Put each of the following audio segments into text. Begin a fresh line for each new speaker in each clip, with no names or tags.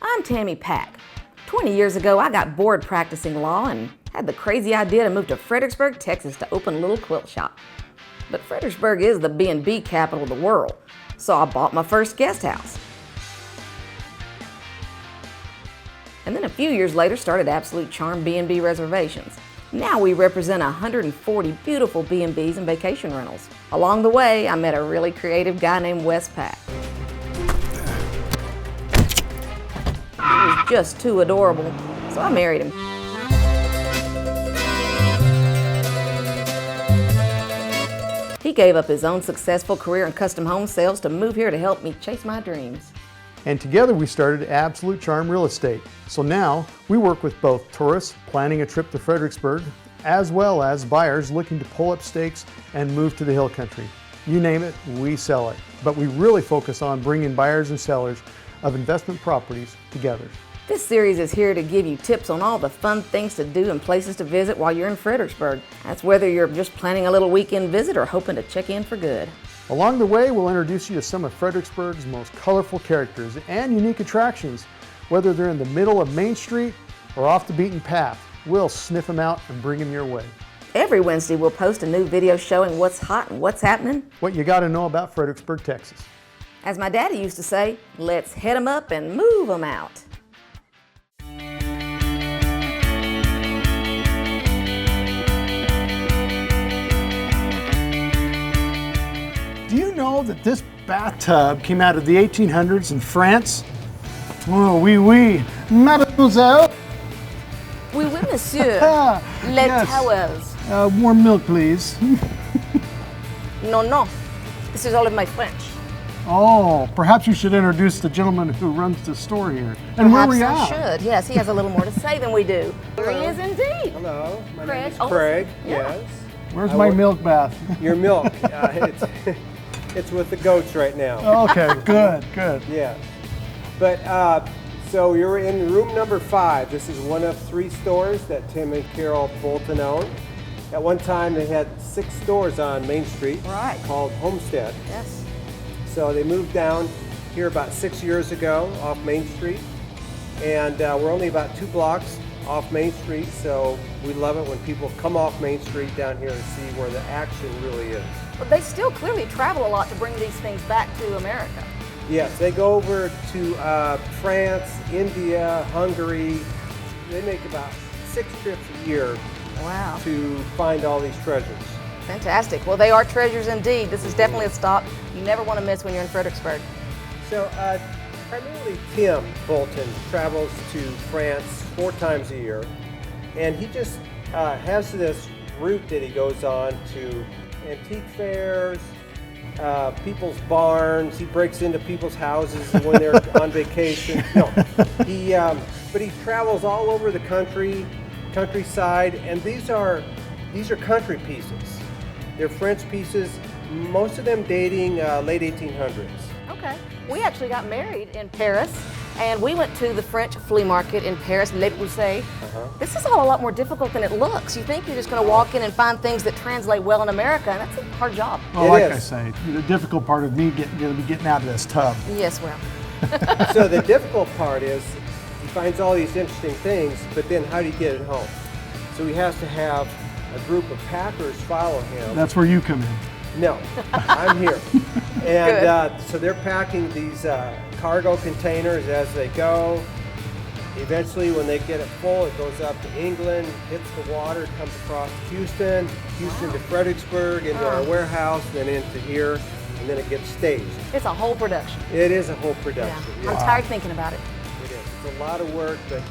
I'm Tammy Pack. 20 years ago, I got bored practicing law and had the crazy idea to move to Fredericksburg, Texas to open a little quilt shop. But Fredericksburg is the B&B capital of the world, so I bought my first guest house. And then a few years later started Absolute Charm B&B Reservations. Now we represent 140 beautiful B&Bs and vacation rentals. Along the way, I met a really creative guy named Wes Pack. He was just too adorable, so I married him. He gave up his own successful career in custom home sales to move here to help me chase my dreams.
And together we started Absolute Charm Real Estate. So now we work with both tourists planning a trip to Fredericksburg, as well as buyers looking to pull up stakes and move to the hill country. You name it, we sell it. But we really focus on bringing buyers and sellers of investment properties together.
This series is here to give you tips on all the fun things to do and places to visit while you're in Fredericksburg. That's whether you're just planning a little weekend visit or hoping to check in for good.
Along the way, we'll introduce you to some of Fredericksburg's most colorful characters and unique attractions. Whether they're in the middle of Main Street or off the beaten path, we'll sniff them out and bring them your way.
Every Wednesday, we'll post a new video showing what's hot and what's happening.
What you got to know about Fredericksburg, Texas.
As my daddy used to say, let's head 'em up and move 'em out.
Do you know that this bathtub came out of the 1800s in France? Oh, oui, oui, mademoiselle.
Oui, oui, monsieur. Les
Yes.
towels.
Warm milk, please.
No, no. This is all in my French.
Oh, perhaps you should introduce the gentleman who runs the store here. And where we
Perhaps
at?
I should. Yes, he has a little more to say than we do. Here he is indeed.
Hello, my
Craig.
name is
Oh,
Craig.
yeah.
Yes.
Where's
I
my
work-
milk bath?
Your milk. It's with the goats right now.
Okay, good, good.
Yeah. But so you're in room number 5. This is one of 3 stores that Tim and Carol Bolton own. At one time, they had 6 stores on Main Street,
Right.
called Homestead.
Yes.
So they moved down here about 6 years ago off Main Street, and we're only about 2 blocks off Main Street. So we love it when people come off Main Street down here and see where the action really is.
But they still clearly travel a lot to bring these things back to America.
Yes, they go over to France, India, Hungary. They make about 6 trips a year
Wow.
to find all these treasures.
Fantastic. Well, they are treasures indeed. This is definitely a stop you never want to miss when you're in Fredericksburg.
So primarily Tim Bolton travels to France 4 times a year, and he just has this route that he goes on to antique fairs, people's barns. He breaks into people's houses when they're on vacation. No, but he travels all over the countryside, and these are country pieces. They're French pieces, most of them dating late 1800s.
Okay. We actually got married in Paris, and we went to the French flea market in Paris, Le Pousset. This is all a lot more difficult than it looks. You think you're just going to walk in and find things that translate well in America, and that's a hard job.
Well,
It
like
is.
I say, the difficult part of me going to be getting out of this tub.
Yes, well.
So the difficult part is he finds all these interesting things, but then how do you get it home? So he has to have a group of packers follow him.
That's where you come in.
No, I'm here. And so they're packing these cargo containers as they go. Eventually, when they get it full, it goes up to England, hits the water, comes across to Houston to Fredericksburg, into our warehouse, then into here, and then it gets staged.
It's a whole production.
It is a whole
Yeah.
production.
I'm
yes.
tired thinking about it.
It is. It's a lot of work, but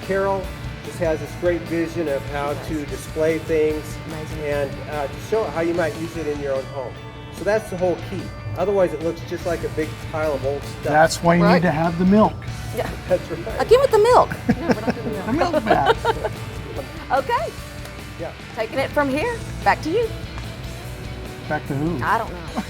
Carol just has this great vision of how to display things
Amazing.
and to show how you might use it in your own home. So that's the whole key. Otherwise, it looks just like a big pile of old stuff.
That's why you
Right.
need to have the milk.
Yeah.
That's right.
Again with the milk. No, we're not doing
The
milk.
milk bath.
Okay.
Yeah.
Taking it from here, back to you.
Back to who?
I don't know.